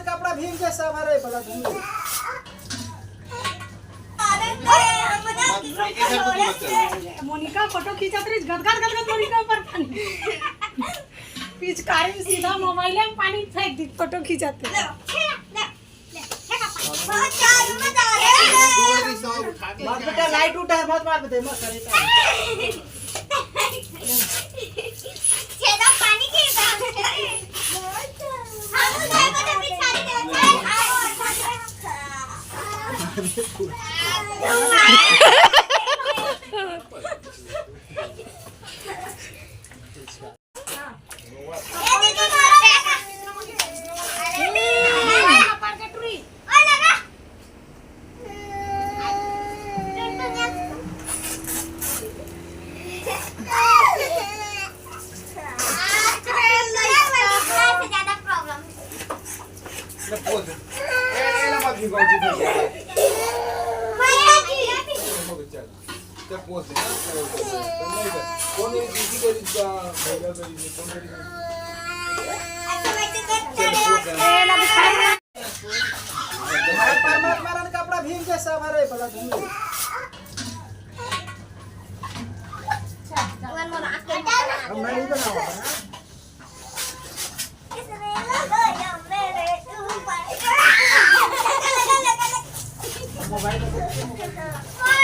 कपड़ा भीग के सब हरे भला मोनिका फोटो खींचत रही गदगद गदगद मोनिका पर पानी पिचकारी में सीधा मोबाइल में पानी फेंक दी फोटो खींचते मत बेटा लाइट उठा है मत मार दे मत करे छेदा पानी गिरता हम लोग को तो पिचकारी कपड़ा भीग के सब हरे भला हम नहीं बनावा मोबाइल है